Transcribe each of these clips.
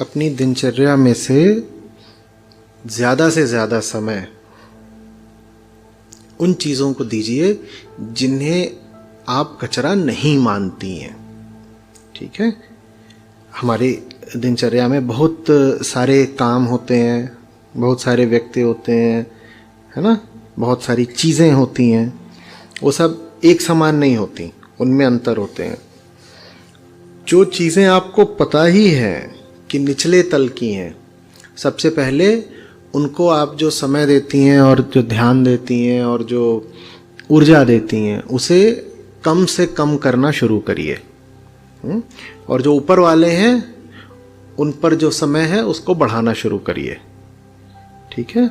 अपनी दिनचर्या में से ज़्यादा समय उन चीज़ों को दीजिए जिन्हें आप कचरा नहीं मानती हैं। ठीक है, हमारी दिनचर्या में बहुत सारे काम होते हैं, बहुत सारे व्यक्ति होते हैं, है ना, बहुत सारी चीज़ें होती हैं, वो सब एक समान नहीं होती, उनमें अंतर होते हैं। जो चीज़ें आपको पता ही है कि निचले तल की हैं, सबसे पहले उनको आप जो समय देती हैं और जो ध्यान देती हैं और जो ऊर्जा देती हैं उसे कम से कम करना शुरू करिए। और जो ऊपर वाले हैं उन पर जो समय है उसको बढ़ाना शुरू करिए। ठीक है,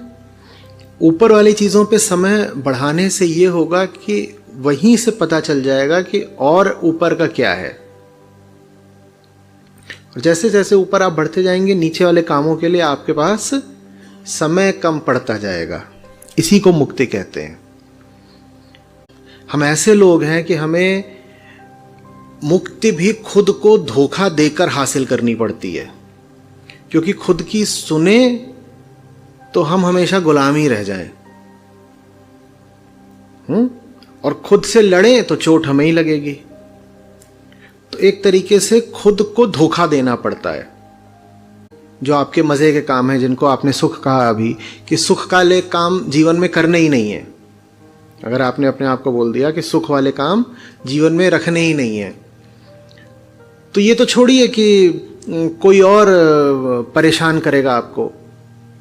ऊपर वाली चीज़ों पे समय बढ़ाने से ये होगा कि वहीं से पता चल जाएगा कि और ऊपर का क्या है। और जैसे जैसे ऊपर आप बढ़ते जाएंगे नीचे वाले कामों के लिए आपके पास समय कम पड़ता जाएगा। इसी को मुक्ति कहते हैं। हम ऐसे लोग हैं कि हमें मुक्ति भी खुद को धोखा देकर हासिल करनी पड़ती है, क्योंकि खुद की सुने तो हम हमेशा गुलाम ही रह जाएं, और खुद से लड़ें तो चोट हमें ही लगेगी। तो एक तरीके से खुद को धोखा देना पड़ता है। जो आपके मजे के काम हैं, जिनको आपने सुख कहा अभी कि सुख वाले काम जीवन में करने ही नहीं है, अगर आपने अपने आप को बोल दिया कि सुख वाले काम जीवन में रखने ही नहीं है, तो ये तो छोड़िए कि कोई और परेशान करेगा आपको,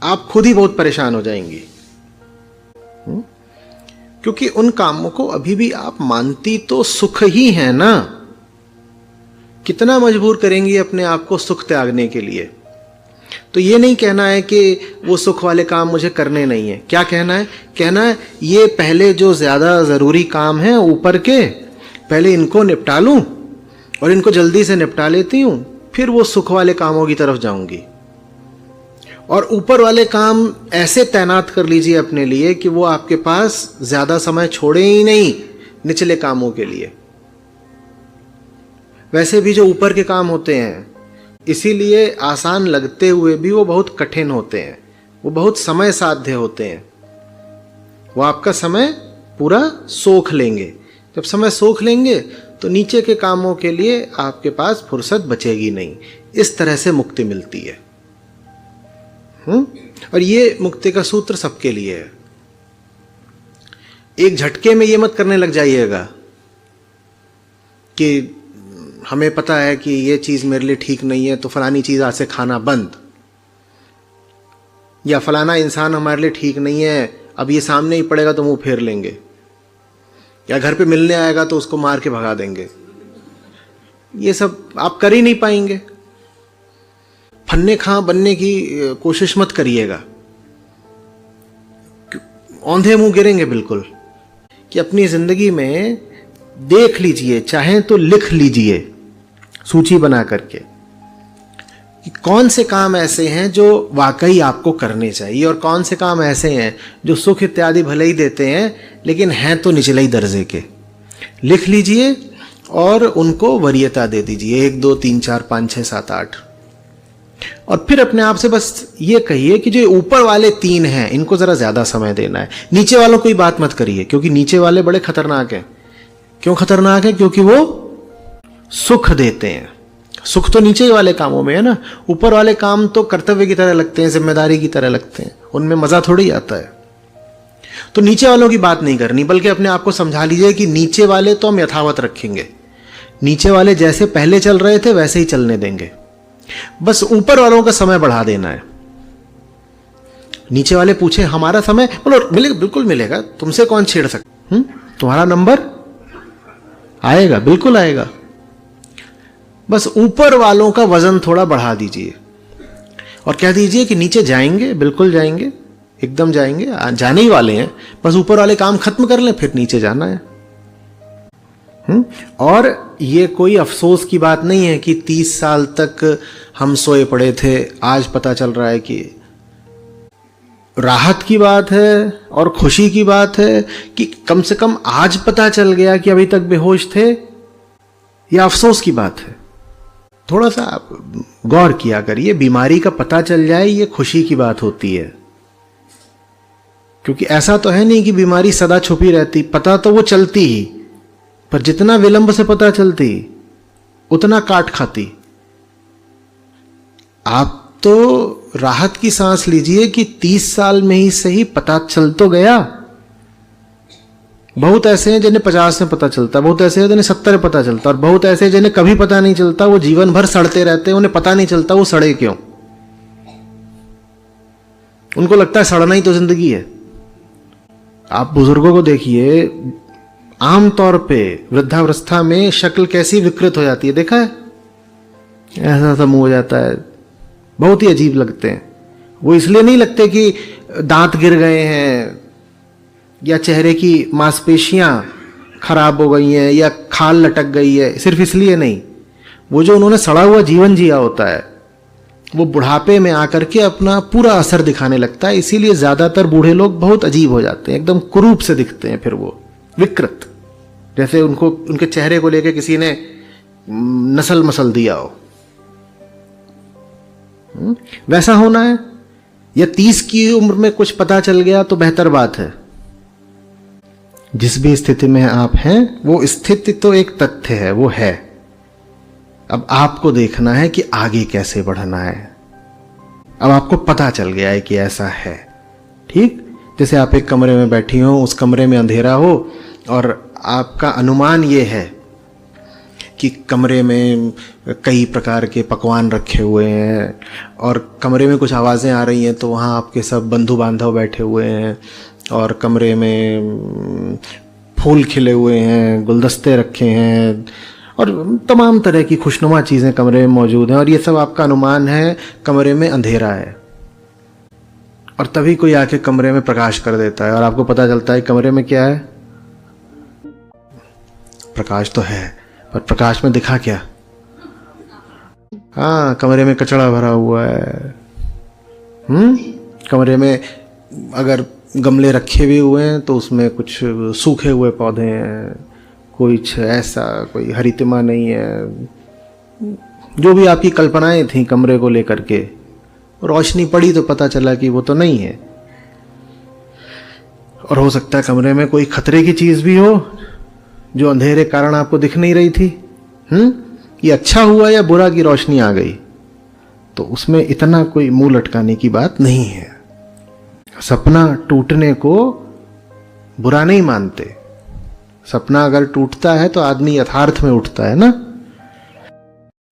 आप खुद ही बहुत परेशान हो जाएंगी। क्योंकि उन कामों को अभी भी आप मानती तो सुख ही है ना। कितना मजबूर करेंगी अपने आप को सुख त्यागने के लिए। तो ये नहीं कहना है कि वो सुख वाले काम मुझे करने नहीं है। क्या कहना है? कहना है ये पहले जो ज्यादा जरूरी काम है ऊपर के, पहले इनको निपटा लूं, और इनको जल्दी से निपटा लेती हूं, फिर वो सुख वाले कामों की तरफ जाऊंगी। और ऊपर वाले काम ऐसे तैनात कर लीजिए अपने लिए कि वो आपके पास ज्यादा समय छोड़े ही नहीं निचले कामों के लिए। वैसे भी जो ऊपर के काम होते हैं, इसीलिए आसान लगते हुए भी वो बहुत कठिन होते हैं, वो बहुत समय साध्य होते हैं। वो आपका समय पूरा सोख लेंगे। जब समय सोख लेंगे तो नीचे के कामों के लिए आपके पास फुर्सत बचेगी नहीं। इस तरह से मुक्ति मिलती है। और ये मुक्ति का सूत्र सबके लिए है। एक झटके में ये मत करने लग जाइएगा कि हमें पता है कि ये चीज मेरे लिए ठीक नहीं है तो फलानी चीज आज से खाना बंद, या फलाना इंसान हमारे लिए ठीक नहीं है, अब ये सामने ही पड़ेगा तो मुंह फेर लेंगे, या घर पे मिलने आएगा तो उसको मार के भगा देंगे। ये सब आप कर ही नहीं पाएंगे। फन्ने खां बनने की कोशिश मत करिएगा, औंधे मुंह गिरेंगे बिल्कुल। कि अपनी जिंदगी में देख लीजिए, चाहे तो लिख लीजिए सूची बना करके कि कौन से काम ऐसे हैं जो वाकई आपको करने चाहिए, और कौन से काम ऐसे हैं जो सुख इत्यादि भले ही देते हैं लेकिन हैं तो निचले ही दर्जे के। लिख लीजिए और उनको वरीयता दे दीजिए, 1 2 3 4 5 6 7 8। और फिर अपने आप से बस ये कहिए कि जो ऊपर वाले 3 हैं इनको जरा ज्यादा समय देना है। नीचे वालों कोई बात मत करिए, क्योंकि नीचे वाले बड़े खतरनाक हैं। क्यों खतरनाक है? क्योंकि वो सुख देते हैं। सुख तो नीचे वाले कामों में है ना। ऊपर वाले काम तो कर्तव्य की तरह लगते हैं, जिम्मेदारी की तरह लगते हैं, उनमें मजा थोड़ी आता है। तो नीचे वालों की बात नहीं करनी, बल्कि अपने आप को समझा लीजिए कि नीचे वाले तो हम यथावत रखेंगे, नीचे वाले जैसे पहले चल रहे थे वैसे ही चलने देंगे। बस ऊपर वालों का समय बढ़ा देना है। नीचे वाले पूछे हमारा समय, बोलो मिलेगा, बिल्कुल मिलेगा, तुमसे कौन छेड़ सकता, तुम्हारा नंबर आएगा, बिल्कुल आएगा। बस ऊपर वालों का वजन थोड़ा बढ़ा दीजिए और कह दीजिए कि नीचे जाएंगे, बिल्कुल जाएंगे, एकदम जाएंगे, जाने ही वाले हैं, बस ऊपर वाले काम खत्म कर लें फिर नीचे जाना है। और ये कोई अफसोस की बात नहीं है कि 30 साल तक हम सोए पड़े थे, आज पता चल रहा है कि राहत की बात है और खुशी की बात है कि कम से कम आज पता चल गया कि अभी तक बेहोश थे। यह अफसोस की बात है। थोड़ा सा आप गौर किया करिए। बीमारी का पता चल जाए ये खुशी की बात होती है, क्योंकि ऐसा तो है नहीं कि बीमारी सदा छुपी रहती, पता तो वो चलती ही, पर जितना विलंब से पता चलती उतना काट खाती। आप तो राहत की सांस लीजिए कि 30 साल में ही सही पता चल तो गया। बहुत ऐसे हैं जिन्हें 50 में पता चलता, बहुत ऐसे हैं जिन्हें 70 में पता चलता, और बहुत ऐसे हैं जिन्हें कभी पता नहीं चलता, वो जीवन भर सड़ते रहते हैं, उन्हें पता नहीं चलता वो सड़े क्यों। उनको लगता है सड़ना ही तो जिंदगी है। आप बुजुर्गों को देखिए, आमतौर पे वृद्धावस्था में शक्ल कैसी विकृत हो जाती है, देखा है? ऐसा सा मुंह हो जाता है, बहुत ही अजीब लगते हैं। वो इसलिए नहीं लगते कि दांत गिर गए हैं या चेहरे की मांसपेशियां खराब हो गई हैं या खाल लटक गई है, सिर्फ इसलिए नहीं। वो जो उन्होंने सड़ा हुआ जीवन जिया होता है वो बुढ़ापे में आकर के अपना पूरा असर दिखाने लगता है। इसीलिए ज्यादातर बूढ़े लोग बहुत अजीब हो जाते हैं, एकदम कुरूप से दिखते हैं, फिर वो विकृत, जैसे उनको उनके चेहरे को लेके किसी ने नस्ल मसल दिया हो। वैसा होना है, या 30 की उम्र में कुछ पता चल गया तो बेहतर बात है। जिस भी स्थिति में आप हैं, वो स्थिति तो एक तथ्य है, वो है। अब आपको देखना है कि आगे कैसे बढ़ना है। अब आपको पता चल गया है कि ऐसा है, ठीक? जैसे आप एक कमरे में बैठी हो, उस कमरे में अंधेरा हो और आपका अनुमान ये है कि कमरे में कई प्रकार के पकवान रखे हुए हैं और कमरे में कुछ आवाज़ें आ रही हैं, तो वहाँ आपके सब बंधु बांधव बैठे हुए हैं और कमरे में फूल खिले हुए हैं, गुलदस्ते रखे हैं और तमाम तरह की खुशनुमा चीज़ें कमरे में मौजूद हैं, और ये सब आपका अनुमान है। कमरे में अंधेरा है और तभी कोई आके कमरे में प्रकाश कर देता है और आपको पता चलता है कमरे में क्या है। प्रकाश तो है, पर प्रकाश में दिखा क्या? हाँ, कमरे में कचरा भरा हुआ है। कमरे में अगर गमले रखे भी हुए हैं तो उसमें कुछ सूखे हुए पौधे हैं, कुछ ऐसा कोई हरितिमा नहीं है। जो भी आपकी कल्पनाएं थी कमरे को लेकर के, रोशनी पड़ी तो पता चला कि वो तो नहीं है। और हो सकता है कमरे में कोई खतरे की चीज भी हो जो अंधेरे कारण आपको दिख नहीं रही थी। ये अच्छा हुआ या बुरा की रोशनी आ गई, तो उसमें इतना कोई मुंह लटकाने की बात नहीं है। सपना टूटने को बुरा नहीं मानते। सपना अगर टूटता है तो आदमी यथार्थ में उठता है ना।